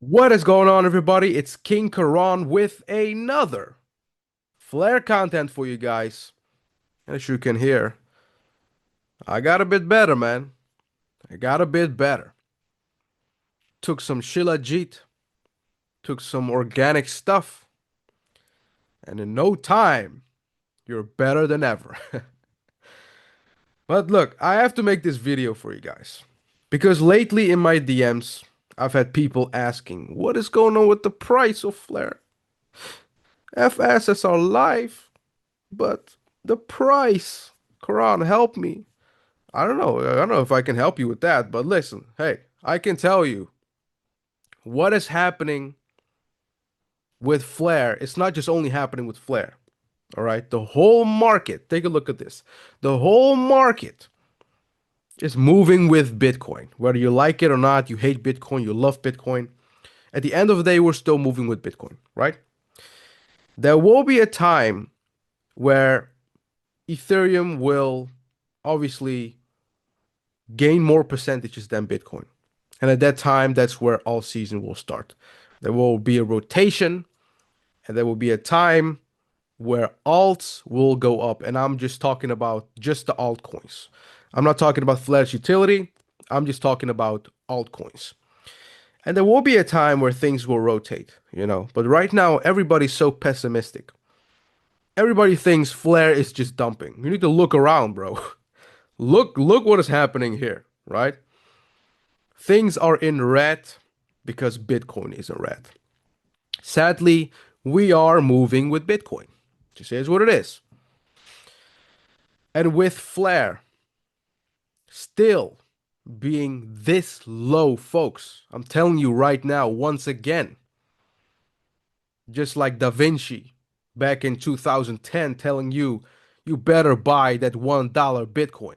What is going on, everybody? It's King Karan with another flare content for you guys. As you can hear, I got a bit better, man. I got a bit better. Took some shilajit, took some organic stuff, and in no time, you're better than ever. But look, I have to make this video for you guys. Because lately in my DMs, I've had people asking, what is going on with the price of flare? FAssets are live, but the price. Quran, help me. I don't know. I don't know if I can help you with that, but listen, hey, I can tell you what is happening with Flare. It's not just only happening with Flare. All right. The whole market, take a look at this. The whole market is moving with Bitcoin. Whether you like it or not, you hate Bitcoin, you love Bitcoin. At the end of the day, we're still moving with Bitcoin, right? There will be a time where Ethereum will obviously gain more percentages than Bitcoin. And at that time, that's where all season will start. There will be a rotation, and there will be a time where alts will go up. And I'm just talking about just the altcoins. I'm not talking about Flash utility. I'm just talking about altcoins. And there will be a time where things will rotate. But right now, everybody's so pessimistic. Everybody thinks Flare is just dumping. You need to look around, bro. Look what is happening here, right? Things are in red because Bitcoin is in red. Sadly, we are moving with Bitcoin. Just is what it is. And with Flare still being this low, folks, I'm telling you right now, once again, just like Da Vinci back in 2010 telling you, you better buy that $1 Bitcoin.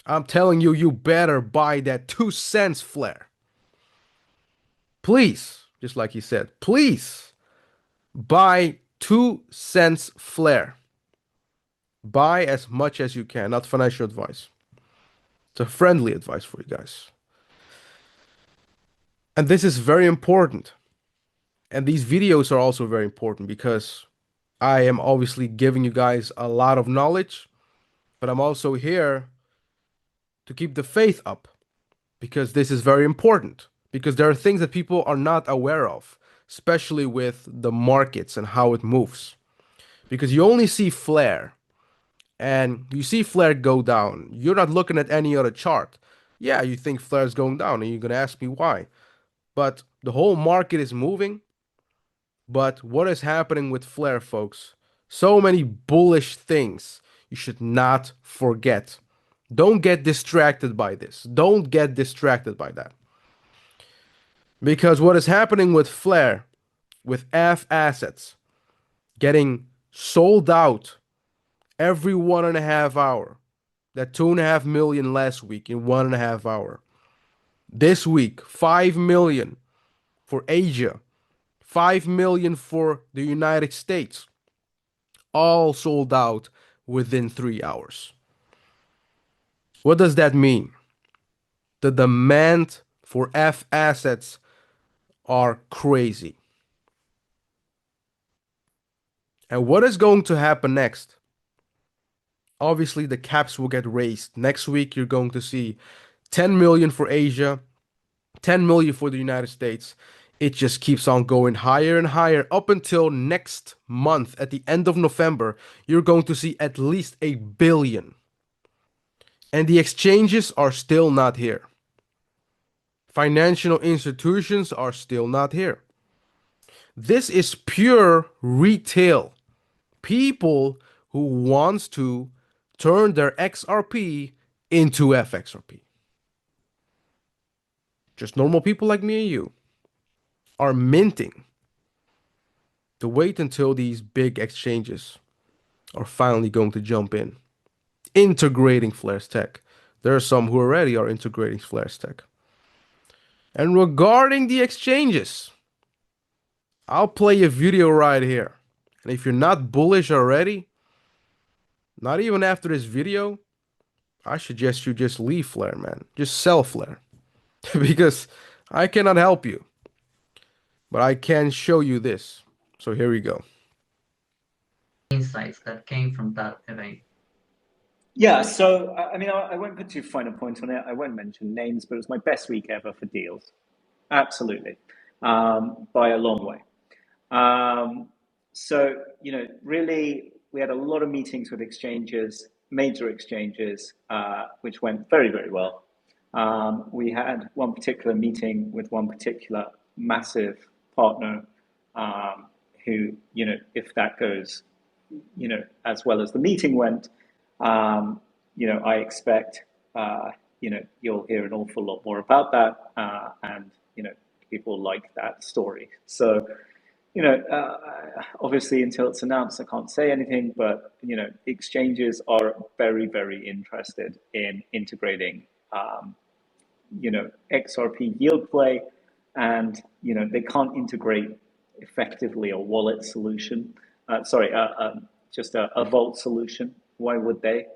I'm telling you, you better buy that 2 cents Flare. Please, just like he said, please buy 2 cents Flare. Buy as much as you can, not financial advice. It's a friendly advice for you guys. And this is very important. And these videos are also very important because I am obviously giving you guys a lot of knowledge, but I'm also here to keep the faith up because this is very important. Because there are things that people are not aware of, especially with the markets and how it moves. Because you only see flare and you see flare go down. You're not looking at any other chart. Yeah, you think flare is going down and you're going to ask me why. But the whole market is moving. But what is happening with flare, folks? So many bullish things you should not forget. Don't get distracted by this. Don't get distracted by that. Because what is happening with flare, with FAssets, getting sold out every 1.5 hour. That 2.5 million last week in 1.5 hour. This week, 5 million for Asia, 5 million for the United States. All sold out within 3 hours. What does that mean? The demand for FAssets are crazy. And what is going to happen next? Obviously, the caps will get raised. Next week, you're going to see 10 million for Asia, 10 million for the United States. It just keeps on going higher and higher up until next month. At the end of November, you're going to see at least 1 billion. And the exchanges are still not here. Financial institutions are still not here. This is pure retail. People who wants to turn their XRP into FXRP. Just normal people like me and you are minting to wait until these big exchanges are finally going to jump in, integrating Flare's tech. There are some who already are integrating Flare's tech. And regarding the exchanges, I'll play a video right here. And if you're not bullish already, not even after this video, I suggest you just leave Flare, man. Just sell Flare. Because I cannot help you. but I can show you this. So here we go. Insights that came from that event? Yeah, so I mean, I won't put too fine a point on it. I won't mention names, but it was my best week ever for deals. Absolutely, by a long way. Um, so, really, we had a lot of meetings with exchanges, major exchanges, which went very, very well. We had one particular meeting with one particular massive partner, who, if that goes, as well as the meeting went, um, I expect, you'll hear an awful lot more about that, and people like that story. So, obviously, until it's announced, I can't say anything. But exchanges are very, very interested in integrating, XRP yield play, and they can't integrate effectively a wallet solution. Just a vault solution. Why would they?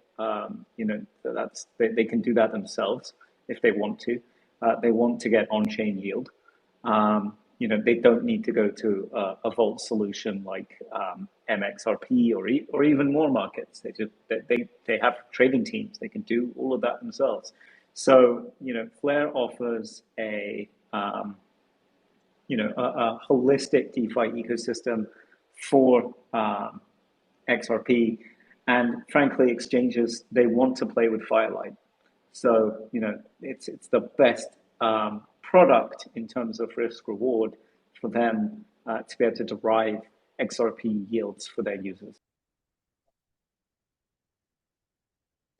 They can do that themselves if they want to. They want to get on-chain yield. They don't need to go to a vault solution like MXRP or even more markets. They have trading teams. They can do all of that themselves. So Flare offers a holistic DeFi ecosystem for XRP, and frankly, exchanges they want to play with Firelight. So it's the best product in terms of risk reward for them to be able to derive XRP yields for their users.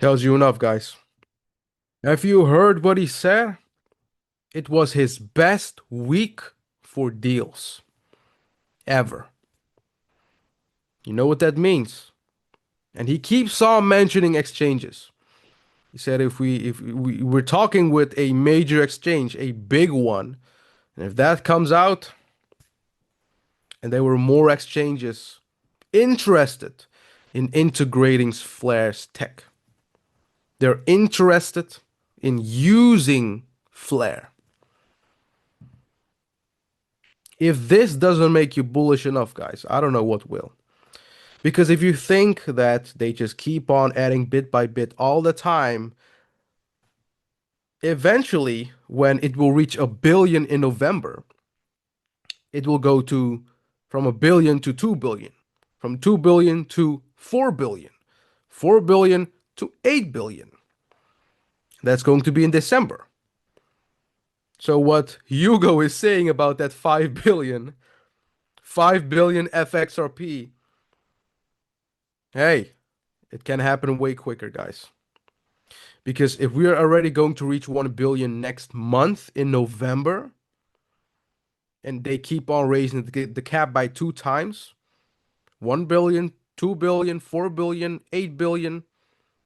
Tells you enough, guys. Have you heard what he said? It was his best week for deals ever. You know what that means? And he keeps on mentioning exchanges. He said if we're talking with a major exchange, a big one, and if that comes out and there were more exchanges interested in integrating Flare's tech, they're interested in using Flare. If this doesn't make you bullish enough, guys, I don't know what will. Because if you think that they just keep on adding bit by bit all the time, eventually, when it will reach 1 billion in November, it will go to from 1 billion to 2 billion, from 2 billion to 4 billion, 4 billion to 8 billion. That's going to be in December. So what Hugo is saying about that 5 billion, 5 billion FXRP, hey, it can happen way quicker, guys. Because if we are already going to reach 1 billion next month in November, and they keep on raising the cap by 2 times, 1 billion, 2 billion, 4 billion, 8 billion,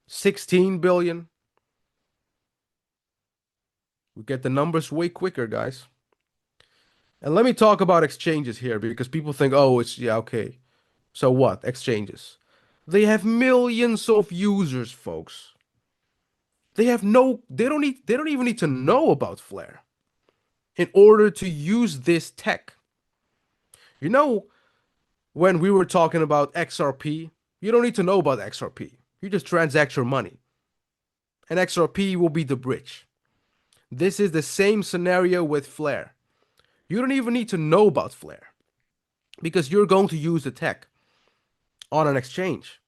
16 billion. We get the numbers way quicker, guys. And let me talk about exchanges here because people think, oh, it's, yeah, okay. So what? Exchanges. They have millions of users, folks. They don't even need to know about Flare in order to use this tech. You know, when we were talking about XRP, you don't need to know about XRP. You just transact your money, and XRP will be the bridge. This is the same scenario with Flare. You don't even need to know about Flare because you're going to use the tech on an exchange.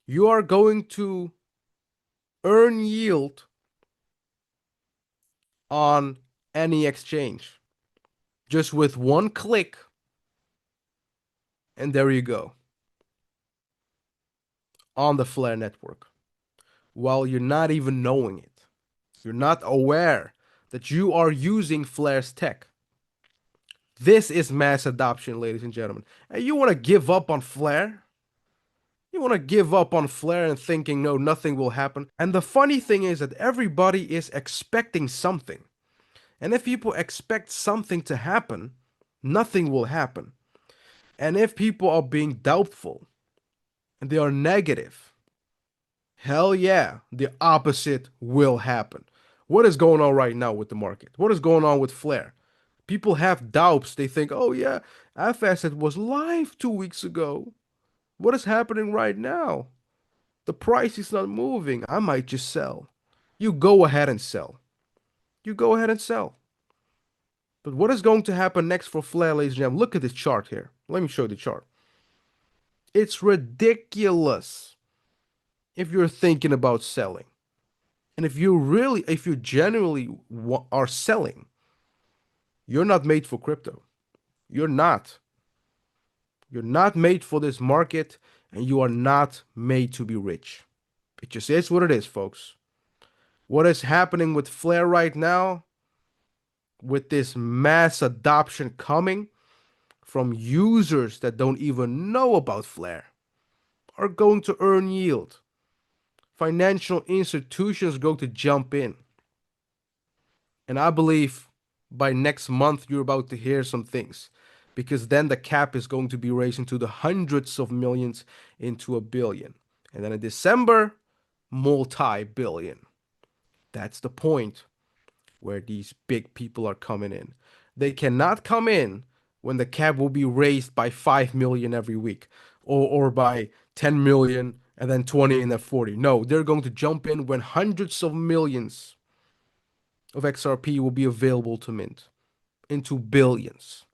You are going to earn yield on any exchange just with one click, and there you go on the Flare network while you're not even knowing it. You're not aware that you are using Flare's tech. This is mass adoption, ladies and gentlemen. And you want to give up on Flare? You want to give up on Flare and thinking, no, nothing will happen. And the funny thing is that everybody is expecting something. And if people expect something to happen, nothing will happen. And if people are being doubtful and they are negative, hell yeah, the opposite will happen. What is going on right now with the market? What is going on with Flare? People have doubts. They think, oh yeah, FAsset was live 2 weeks ago. What is happening right now? The price is not moving. I might just sell. You go ahead and sell. You go ahead and sell. But what is going to happen next for Flare, ladies and gentlemen? Look at this chart here. Let me show you the chart. It's ridiculous if you're thinking about selling. And if you genuinely are selling, you're not made for crypto. You're not. You're not made for this market, and you are not made to be rich. It just is what it is, folks. What is happening with Flare right now, with this mass adoption coming from users that don't even know about Flare, are going to earn yield. Financial institutions go to jump in. And I believe by next month, you're about to hear some things, because then the cap is going to be raised into the hundreds of millions into a billion. And then in December, multi-billion. That's the point where these big people are coming in. They cannot come in when the cap will be raised by 5 million every week, or by 10 million and then 20 and then 40. No, they're going to jump in when hundreds of millions of XRP will be available to mint into billions.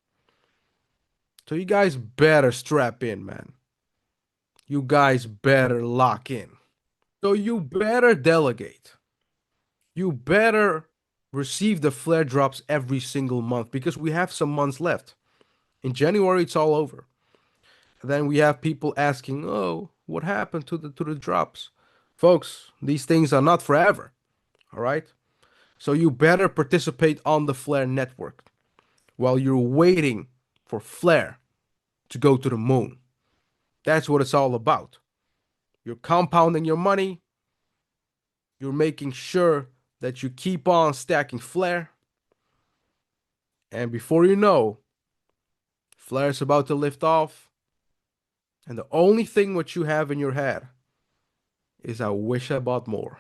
So you guys better strap in, man. You guys better lock in. So you better delegate. You better receive the flare drops every single month, because we have some months left. In January, it's all over. And then we have people asking, "Oh, what happened to the drops?" Folks, these things are not forever. All right? So you better participate on the Flare network while you're waiting for Flare to go to the moon. That's what it's all about. You're compounding your money. You're making sure that you keep on stacking Flare. And before you know, Flare is about to lift off. And the only thing what you have in your head is, I wish I bought more.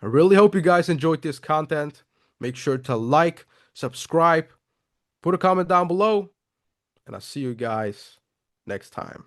I really hope you guys enjoyed this content. Make sure to like, subscribe, put a comment down below, and I'll see you guys next time.